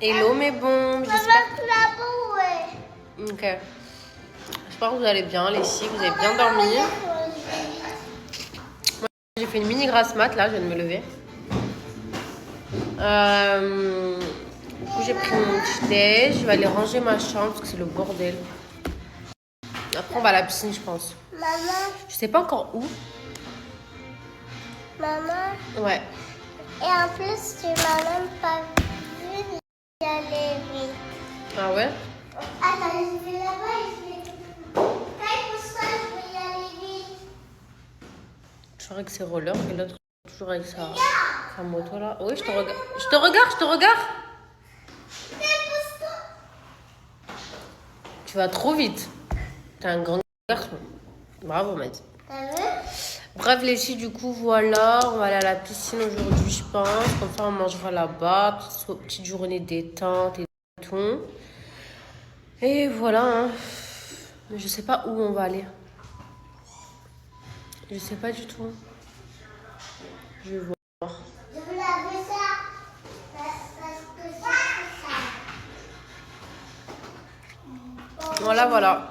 Hello mes bons, j'espère Ok. J'espère que vous allez bien les filles, vous avez bien dormi. J'ai fait une mini grasse mat là, je viens de me lever. Du coup j'ai pris mon petit déj, je vais aller ranger ma chambre parce que c'est le bordel. Après on va à la piscine je pense. Maman, Je sais pas encore où. maman. Ouais. Et en plus, tu m'as même pas vu y aller vite. Ah ouais? Attends, je vais là-bas et je vais... Taille pour ça, je vais y aller vite. Toujours avec ses rollers et l'autre toujours avec sa moto là. Oui je te regarde. Je te regarde. Tu vas trop vite. T'es un grand garçon. Bravo Mathilde. T'as vu? Bref les filles, du coup voilà, on va aller à la piscine aujourd'hui je pense. Comme ça on mangera là-bas, petite journée détente et tout. Et voilà, hein. Mais je sais pas où on va aller. Je sais pas du tout. Je vais voir. Je veux laver ça. Parce que ça. Voilà, voilà.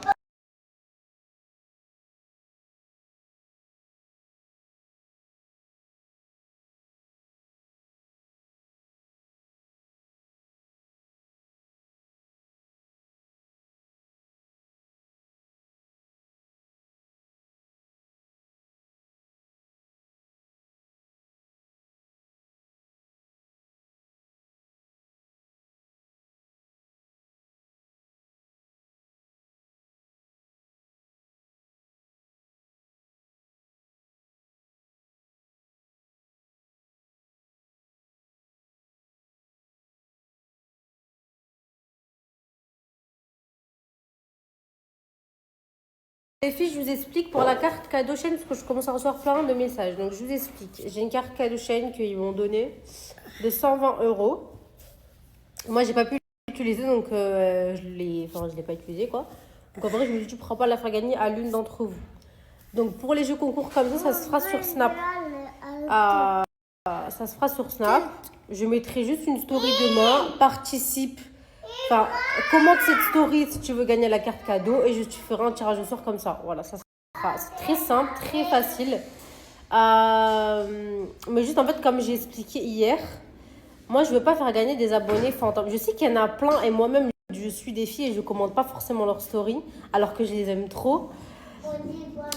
Les filles, je vous explique pour la carte cadeau chaîne parce que je commence à recevoir plein de messages. Donc je vous explique. J'ai une carte cadeau chaîne qu'ils m'ont donnée de 120 euros. Moi, j'ai pas pu l'utiliser donc je l'ai pas utilisé quoi. Donc en vrai, je me suis dit, pourquoi pas la faire gagner à l'une d'entre vous. Donc pour les jeux concours comme ça se fera sur Snap. Ça se fera sur Snap. Je mettrai juste une story demain. Participe. Enfin, commente cette story si tu veux gagner la carte cadeau et tu ferai un tirage au sort comme ça. Voilà, ça sera c'est très simple, très facile. Mais juste en fait, comme j'ai expliqué hier, moi je veux pas faire gagner des abonnés fantômes. Je sais qu'il y en a plein et moi-même je suis des filles et je commente pas forcément leurs stories alors que je les aime trop.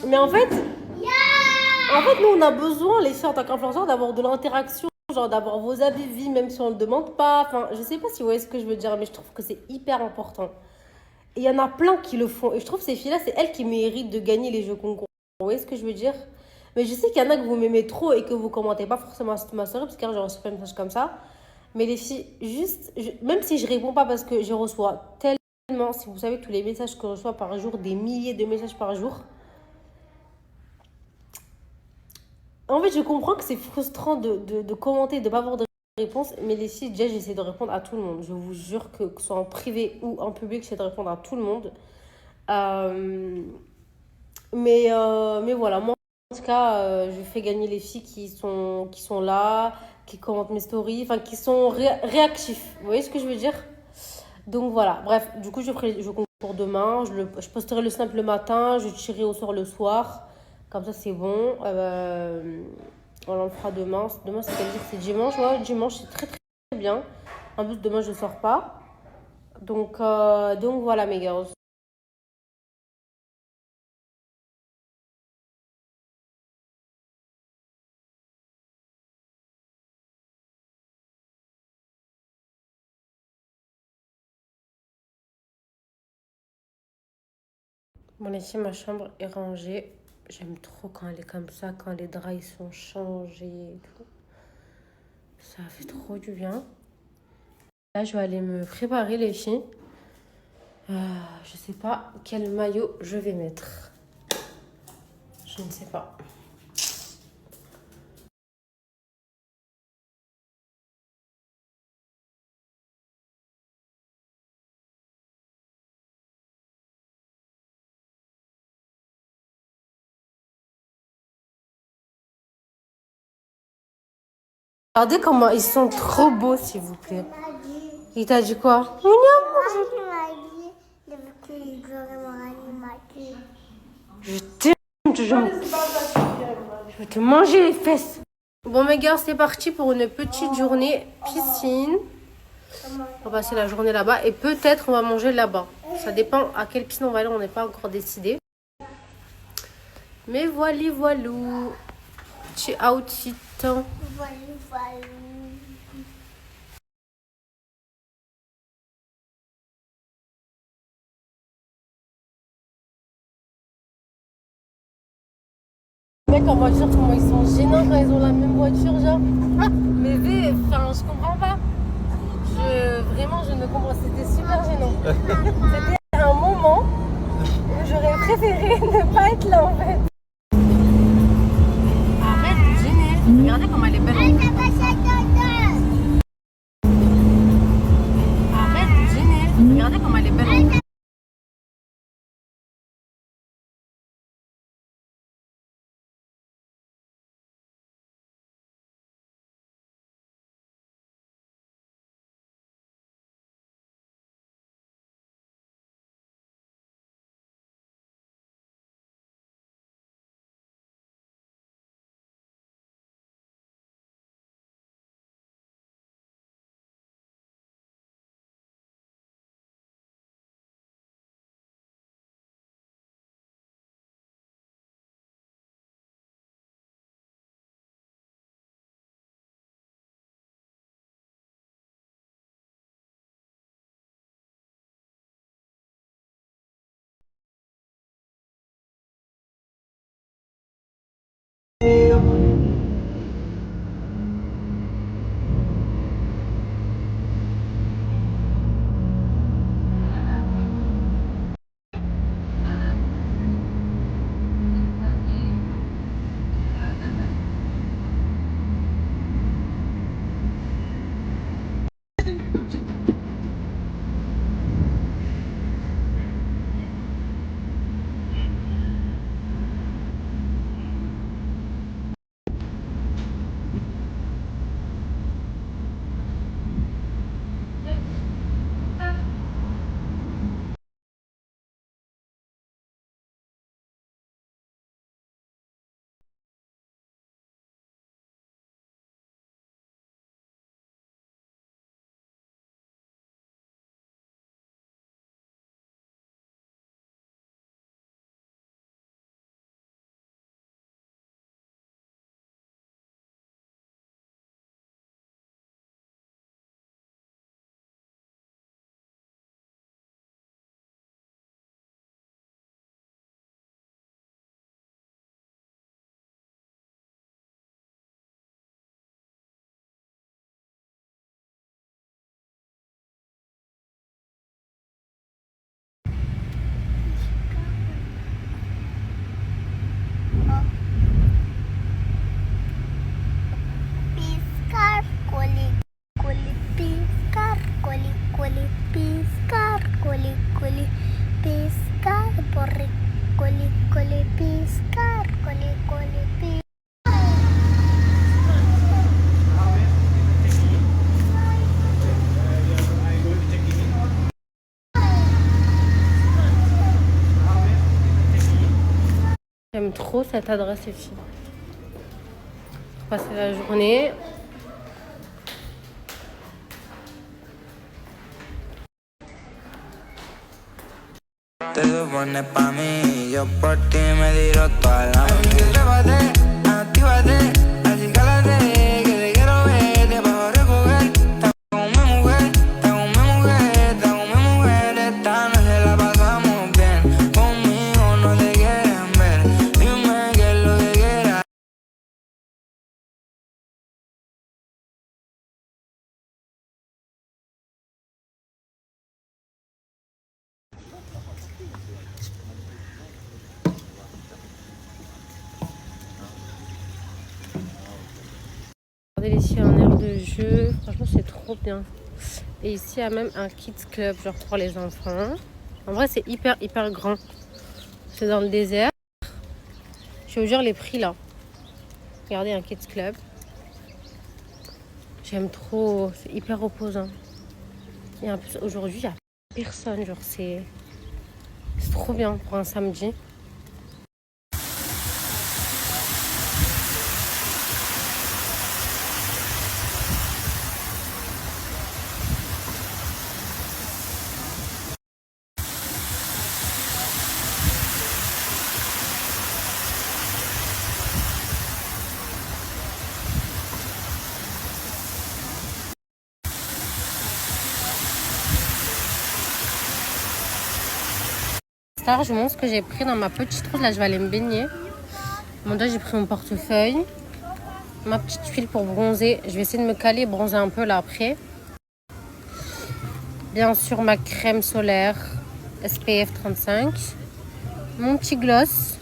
Mais en fait, nous, on a besoin, les filles, en tant qu'influenceurs, d'avoir de l'interaction, genre d'avoir vos avis de vie, même si on ne le demande pas. Enfin, je sais pas si vous voyez ce que je veux dire, mais je trouve que c'est hyper important. Et il y en a plein qui le font. Et je trouve que ces filles-là, c'est elles qui méritent de gagner les jeux concours. Vous voyez ce que je veux dire? Mais je sais qu'il y en a que vous m'aimez trop et que vous commentez pas forcément ma story, parce que j'ai reçu plein de messages comme ça. Mais les filles, juste, même si je réponds pas parce que je reçois tellement, si vous savez tous les messages que je reçois par jour, des milliers de messages par jour, en fait, je comprends que c'est frustrant de commenter, de ne pas avoir de réponse, mais les filles, déjà, j'essaie de répondre à tout le monde. Je vous jure que ce soit en privé ou en public, j'essaie de répondre à tout le monde. Euh, mais voilà, moi, en tout cas, je fais gagner les filles qui sont là, qui commentent mes stories, enfin, qui sont réactifs. Vous voyez ce que je veux dire? Donc voilà, bref, du coup, je concours demain. Je posterai le snap le matin, je tirerai au sort le soir. Comme ça, c'est bon. On le fera demain. Demain, c'est quel jour? C'est dimanche. Ouais, dimanche, c'est très très bien. En plus, demain, je ne sors pas. Donc voilà, mes girls. Bon, ici, ma chambre est rangée. J'aime trop quand elle est comme ça, quand les draps ils sont changés et tout. Ça fait trop du bien. Là, je vais aller me préparer, les filles. Je sais pas quel maillot je vais mettre. Je ne sais pas. Regardez comment ils sont trop beaux, s'il vous plaît. Il t'a dit quoi? Je t'aime, je vais te manger les fesses. Bon mes gars, c'est parti pour une petite journée piscine. On va passer la journée là-bas et peut-être on va manger là-bas. Ça dépend à quelle piscine on va aller, on n'est pas encore décidé. Mais voilou. Petit outfit. Les mecs en voiture, comment ils sont gênants quand ils ont la même voiture, genre. Mais enfin, je comprends pas. Vraiment, je ne comprends. C'était super gênant. C'était un moment où j'aurais préféré ne pas être là en fait. Arrête de gêner. Regardez comment elle est belle. Arrête de gêner. Regardez comment elle est belle. J'aime trop cette adresse ici. Pour passer la journée. Te supones pa' mí, yo por ti me tiro toda la noche. Trépate, actívate, así cálate, que te quiero ver, te bajo a recoger. Está con mi mujer, está con mi mujer, está con mi mujer. Esta noche la pasamos bien, conmigo no te quieren ver. Dime qué es lo que quieras. Regardez ici un air de jeu, franchement c'est trop bien. Et ici il y a même un kids club genre pour les enfants. En vrai c'est hyper grand. C'est dans le désert. Je vous jure les prix là. Regardez un kids club. J'aime trop, c'est hyper reposant. Et en plus, aujourd'hui, il n'y a personne. Genre, c'est trop bien pour un samedi. Tout à l'heure, je vous montre ce que j'ai pris dans ma petite trousse. Là, je vais aller me baigner. Bon, déjà, j'ai pris mon portefeuille, ma petite huile pour bronzer. Je vais essayer de me caler et bronzer un peu là après. Bien sûr, ma crème solaire SPF 35. Mon petit gloss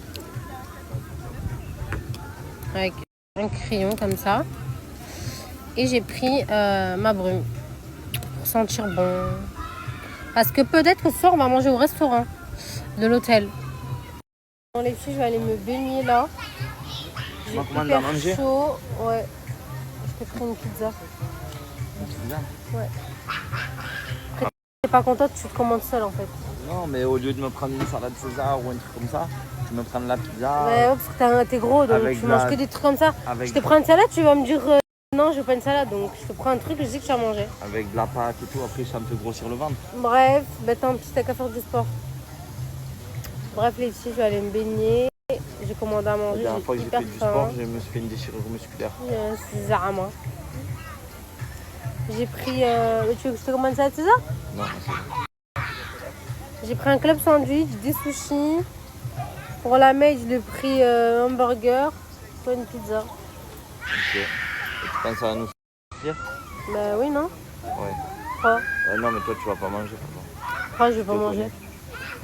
avec un crayon comme ça. Et j'ai pris ma brume pour sentir bon. Parce que peut-être que ce soir, on va manger au restaurant de l'hôtel. Bon, les filles, je vais aller me baigner là. J'ai hyper chaud. Ouais. Je te ferai une pizza. Une pizza? Ouais. Après, t'es pas contente, tu te commandes seule en fait. Non, mais au lieu de me prendre une salade César ou un truc comme ça, tu me prends la pizza. Ouais, parce que t'es gros, donc tu manges que des trucs comme ça. Je te prends une salade, tu vas me dire non, je veux pas une salade, donc je te prends un truc que je sais que tu vas manger. Avec de la pâte et tout, après ça me fait grossir le ventre. Bref, bah tant pis, t'as qu'à faire du sport. Bref, les filles, je vais aller me baigner. J'ai commandé à manger. La dernière fois que j'ai fait du faim. sport, je me suis fait une déchirure musculaire. C'est Zahama. J'ai pris. Tu veux que je te commande ça, c'est ça? Non, c'est bon. J'ai pris un club sandwich, des sushis. Pour la mail, je l'ai pris hamburger, pas une pizza. Ok. Et tu penses que ça va nous suffire? Bah oui, non? Ouais. Quoi? Non, mais toi tu vas pas manger, pardon. Pourquoi je vais pas manger?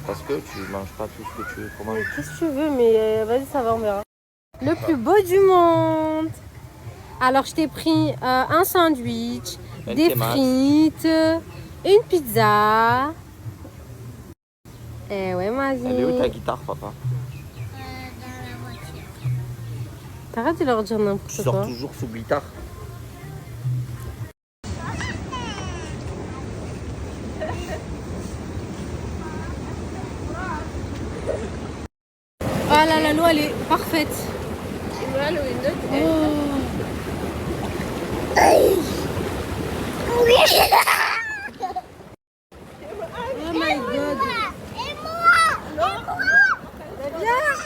Parce que tu manges pas tout ce que tu veux pour manger. Qu'est-ce que tu veux, mais vas-y, ça va, on verra. Le plus beau du monde. Alors, je t'ai pris un sandwich, des frites, une pizza. Eh ouais, ma vie. Elle est où ta guitare, papa? Dans la voiture. T'arrêtes de leur dire Tu n'importe sors quoi. toujours sous guitare? Ah là, la loi, elle est parfaite. Oh. Oh my god. Et moi. Viens.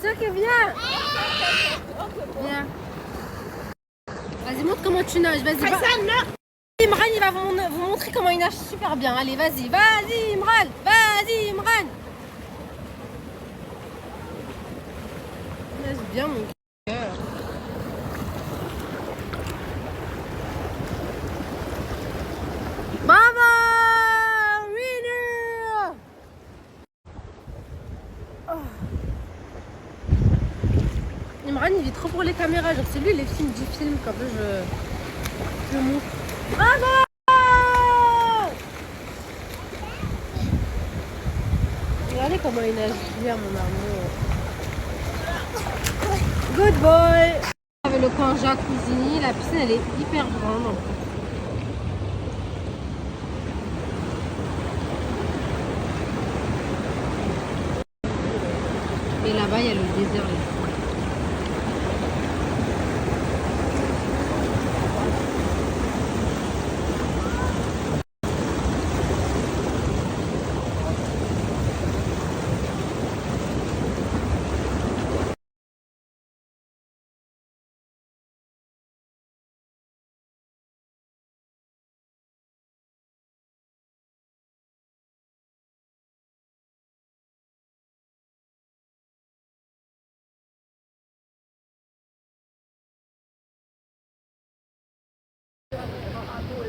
C'est ça que viens. Viens. Vas-y, montre comment tu nages. Vas-y, va. Imran, il va vous montrer comment il nage super bien. Allez, vas-y. Vas-y, Imran. Vas-y, Imran. Il nage bien, mon cœur. Bravo! Winner! Imran, il est trop pour les caméras. Genre, c'est lui, les films du film. Comme ça, je le montre. Bravo! Regardez comment il nage bien, mon amour. Good boy! Avec le coin jacuzzi, la piscine, elle est hyper grande. Et là-bas, il y a le désert. Là.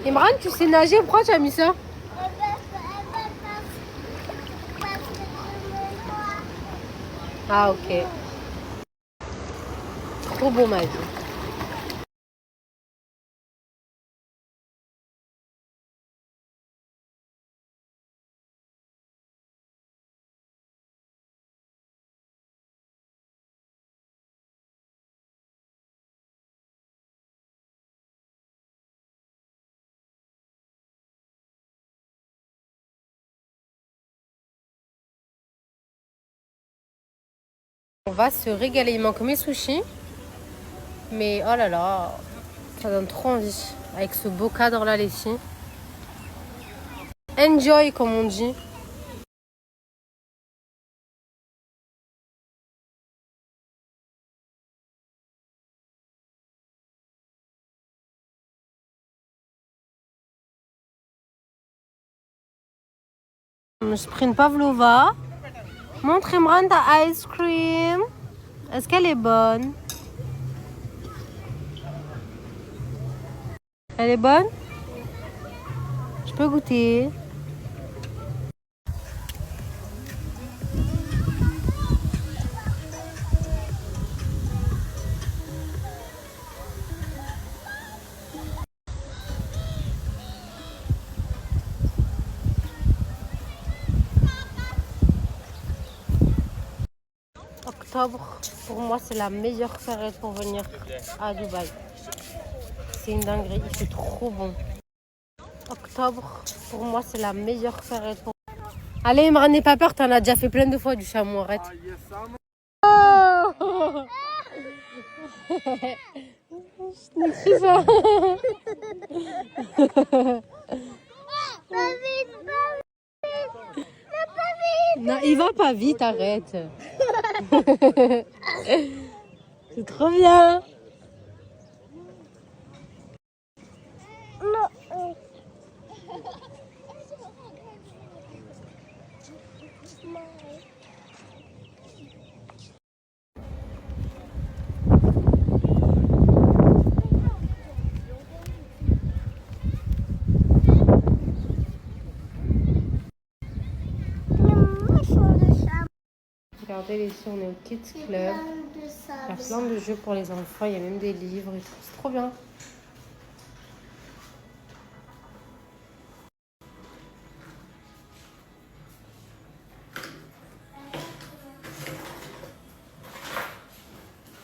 Imran, tu sais nager, pourquoi tu as mis ça? Ah, ok. Trop beau, ma vie. On va se régaler. Il manque mes sushis. Mais oh là là, ça donne trop envie. Avec ce beau cadre là, les filles. Enjoy, comme on dit. Sprint Pavlova. Montre Imran ta ice cream. Est-ce qu'elle est bonne? Elle est bonne? Je peux goûter. Octobre, pour moi, c'est la meilleure période pour venir à Dubaï. C'est une dinguerie, il fait trop bon. Octobre, pour moi, c'est la meilleure période pour... Allez, Imran, n'aie pas peur, t'en as déjà fait plein de fois du chameau, arrête. Oh c'est ça. Non, il va pas vite, arrête. C'est trop bien. Regardez les filles, on est au Kids Club. Il y a plein de jeux pour les enfants, il y a même des livres et tout. C'est trop bien.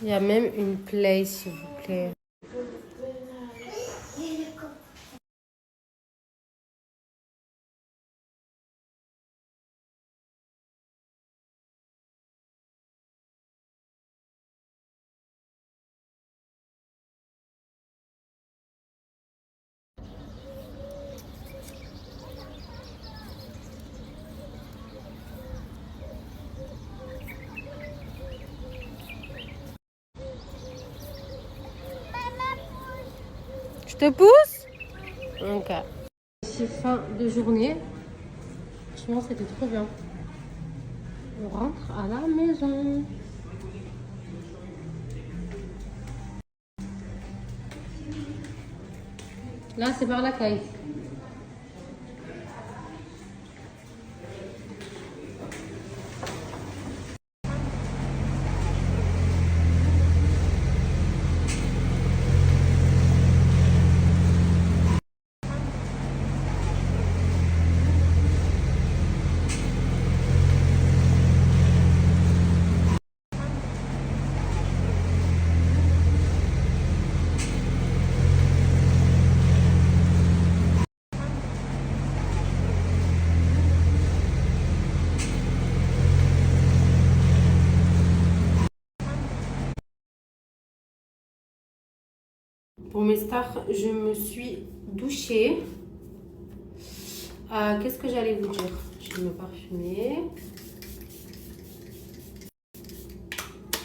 Il y a même une play, s'il vous plaît. Je te pousse? Ok. C'est fin de journée. Franchement, c'était trop bien. On rentre à la maison. Là, c'est par la caille. Pour mes stars, je me suis douchée. Qu'est-ce que j'allais vous dire? Je vais me parfumer.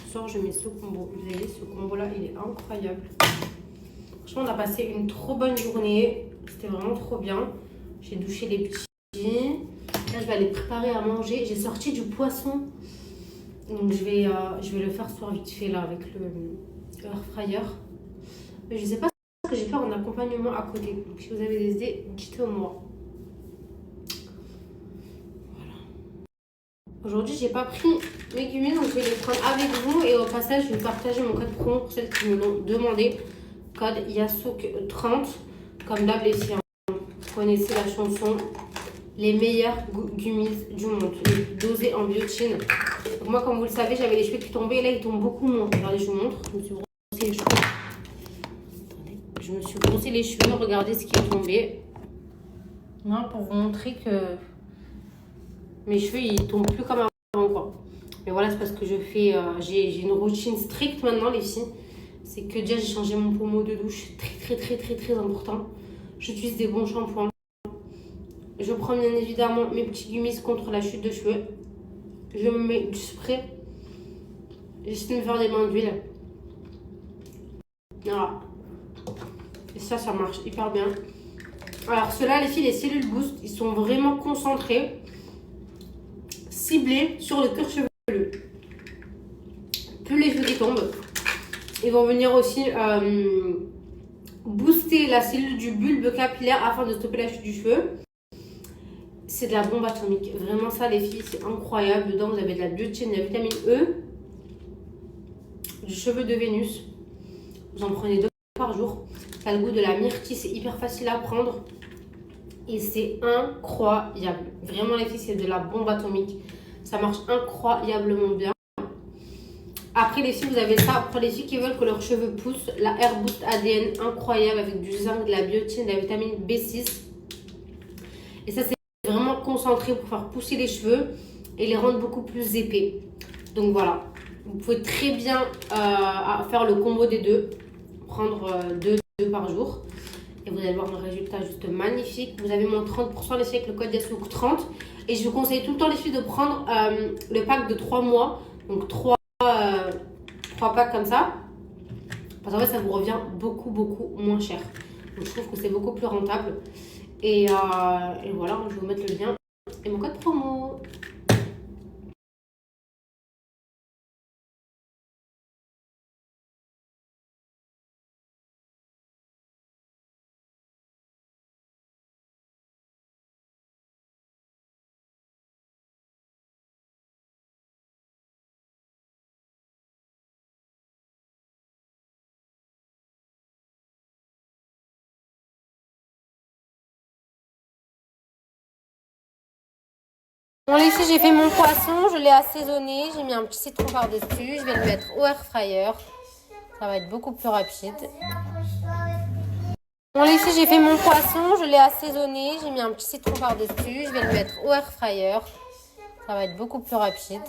Ce soir, je mets ce combo. Vous voyez, ce combo-là, il est incroyable. Franchement, on a passé une trop bonne journée. C'était vraiment trop bien. J'ai douché les petits. Là, je vais aller préparer à manger. J'ai sorti du poisson. Donc, je vais le faire ce soir vite fait, là, avec le air fryer. Mais je ne sais pas ce que j'ai fait en accompagnement à côté. Donc, si vous avez des idées, dites-moi. Voilà. Aujourd'hui, j'ai pas pris mes gummies, donc je vais les prendre avec vous. Et au passage, je vais partager mon code promo pour celles qui me l'ont demandé. Code Yasouk30. Comme d'hab, les filles, vous connaissez la chanson. Les meilleurs gummies du monde. Dosés en biotine. Donc moi, comme vous le savez, j'avais les cheveux qui tombaient. Et là, ils tombent beaucoup moins. Regardez, je vous montre. Je me suis brossé les cheveux. Je me suis brossé les cheveux, regardez ce qui est tombé. Non, pour vous montrer que mes cheveux, ils tombent plus comme avant, quoi. Mais voilà, c'est parce que je fais... j'ai une routine stricte maintenant, les filles. C'est que déjà, j'ai changé mon pommeau de douche. Très important. J'utilise des bons shampoings. Je prends bien évidemment mes petits gummies contre la chute de cheveux. Je me mets du spray. J'essaie de me faire des bains d'huile. Voilà. Et ça marche hyper bien. Alors ceux-là, les filles, les cellules boost, ils sont vraiment concentrés, ciblés sur le cuir chevelu. Plus les cheveux qui tombent, ils vont venir aussi booster la cellule du bulbe capillaire afin de stopper la chute du cheveu. C'est de la bombe atomique. Vraiment ça, les filles, c'est incroyable. Dedans, vous avez de la biotine, de la vitamine E, du cheveu de Vénus. Vous en prenez 2 par jour. Ça a le goût de la myrtille, c'est hyper facile à prendre. Et c'est incroyable. Vraiment, les filles, c'est de la bombe atomique. Ça marche incroyablement bien. Après, les filles, vous avez ça pour les filles qui veulent que leurs cheveux poussent. La Hair Boost ADN, incroyable, avec du zinc, de la biotine, de la vitamine B6. Et ça, c'est vraiment concentré pour faire pousser les cheveux et les rendre beaucoup plus épais. Donc voilà. Vous pouvez très bien faire le combo des deux. Prendre 2 par jour. Et vous allez voir un résultat juste magnifique. Vous avez moins 30% les filles avec le code YASLOOK30. Et je vous conseille tout le temps les filles de prendre le pack de 3 mois. Donc 3 packs comme ça. Parce qu'en fait ça vous revient beaucoup moins cher. Donc je trouve que c'est beaucoup plus rentable. Et voilà, je vais vous mettre le lien et mon code promo. Bon les filles, j'ai fait mon poisson, je l'ai assaisonné, j'ai mis un petit citron par-dessus, je vais le mettre au air fryer. Ça va être beaucoup plus rapide. Bon les filles, j'ai fait mon poisson, je l'ai assaisonné, j'ai mis un petit citron par-dessus, je vais le mettre au air fryer. Ça va être beaucoup plus rapide.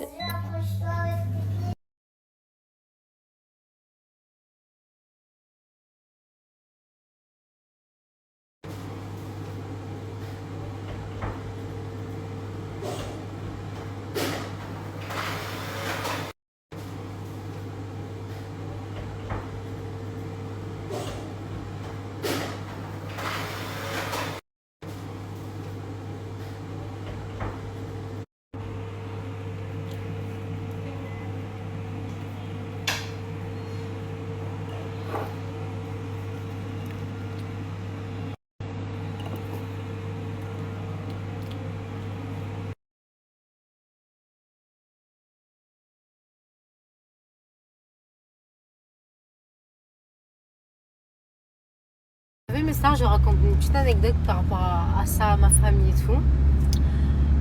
Vous avez mes stars, je raconte une petite anecdote par rapport à ça, à ma famille et tout.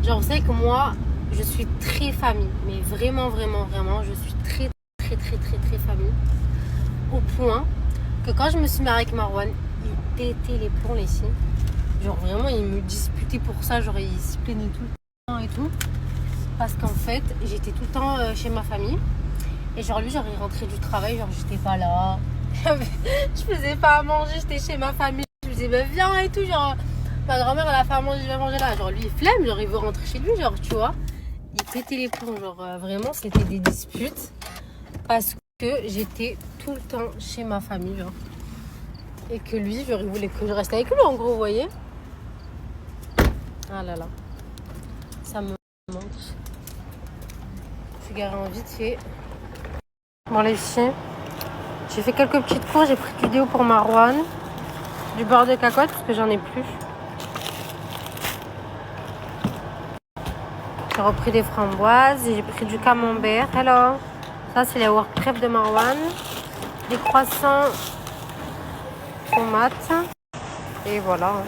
Genre, vous savez que moi, je suis très famille. Mais vraiment, je suis très famille. Au point que quand je me suis mariée avec Marwan, il pétait les plombs, les filles. Genre, vraiment, il me disputait pour ça. Genre, il s'y plaignait tout le temps et tout. Parce qu'en fait, j'étais tout le temps chez ma famille. Et genre, lui, genre, il rentrait du travail, genre, j'étais pas là. Je faisais pas à manger, j'étais chez ma famille. Je me disais, bah, viens et tout. Genre, ma grand-mère, elle a fait à manger, je vais manger là. Genre, lui, il flemme, genre, il veut rentrer chez lui, genre, tu vois. Il pétait les plombs, genre, vraiment, c'était des disputes. Parce que j'étais tout le temps chez ma famille, genre. Et que lui, genre, il voulait que je reste avec lui, en gros, vous voyez. Ah là là. Ça me manque. Je suis garée en vite fait. Bon, les filles. J'ai fait quelques petites courses, j'ai pris du déo pour Marwan, du beurre de cacahuète parce que j'en ai plus. J'ai repris des framboises et j'ai pris du camembert. Hello. Ça c'est les work crêpes de Marwan, des croissants tomates et voilà.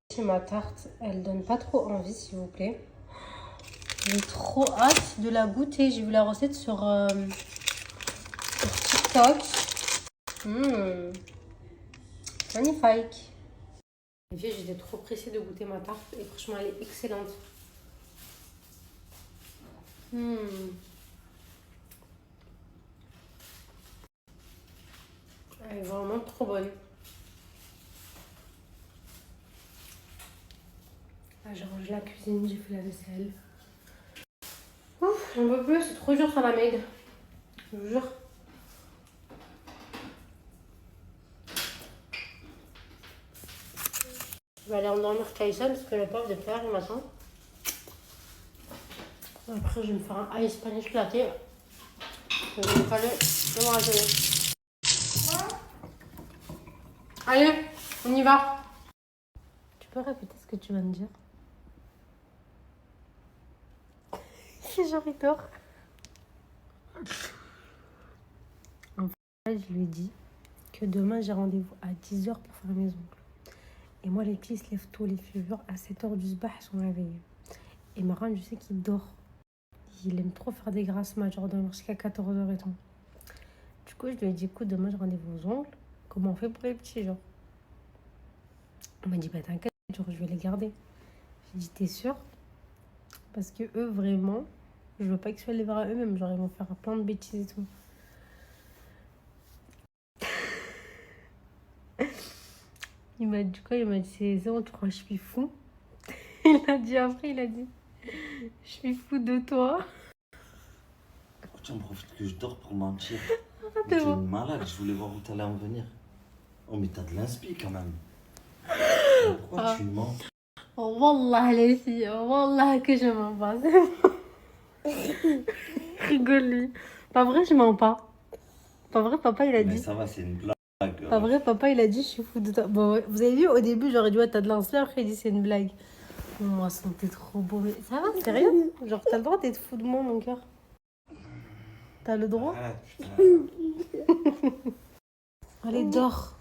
C'est ma tarte, elle donne pas trop envie, s'il vous plaît. J'ai trop hâte de la goûter. J'ai vu la recette sur TikTok. Magnifique. Les filles, j'étais trop pressée de goûter ma tarte et franchement, elle est excellente. Elle est vraiment trop bonne. Là, je range la cuisine, j'ai fait la vaisselle. Ouf, j'en peux plus, c'est trop dur sur la maigre. Je vous jure. Je vais aller endormir Kaïsa parce que le pauvre de père il m'attend. Après, je vais me faire un ice Spanish latte. Je vais me caler dans mon atelier. Allez, on y va. Tu peux répéter ce que tu viens de dire? C'est genre il dort. En fait, je lui ai dit que demain j'ai rendez-vous à 10h pour faire mes ongles. Et moi, les petits ils se lèvent tôt, les filles, à 7h du sbah, ils sont réveillés. Et Maran, je sais qu'il dort. Il aime trop faire des grasses mat, genre dormir jusqu'à 14h et tout. Du coup, je lui ai dit, écoute, demain j'ai rendez-vous aux ongles. Comment on fait pour les petits, genre? On m'a dit, bah t'inquiète, genre, je vais les garder. J'ai dit, t'es sûre? Parce que eux, vraiment, je veux pas qu'ils soient livrés à eux-mêmes. Genre, ils vont faire plein de bêtises et tout. Il m'a dit quoi? Il m'a dit, c'est bon, tu crois que je suis fou? Il a dit après, il a dit, je suis fou de toi. Tu en profites que je dors pour mentir. Arrête T'es de voir. une malade, je voulais voir où t'allais en venir. Oh, mais t'as de l'inspi quand même. Pourquoi tu mens? Oh, wallah, les filles, oh, wallah, que je mens pas. Rigole, lui. Pas vrai, je mens pas. Pas vrai, papa, il a Mais dit. ça va, c'est une blague. Pas vrai, papa, il a dit, je suis fou de toi. Bon, ouais, vous avez vu, au début, j'aurais dit, ouais, t'as de l'inspi, après, il dit, c'est une blague. Moi, son t'es trop beau. Mais ça va, c'est rien. Genre, t'as le droit d'être fou de moi, mon cœur. T'as le droit. Arrête, putain. Allez, dors.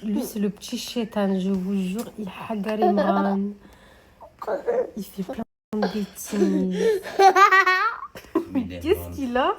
Lui, c'est le petit chétan, je vous jure. Il hagar Imran. Il fait plein de bêtises. Mais qu'est-ce qu'il a?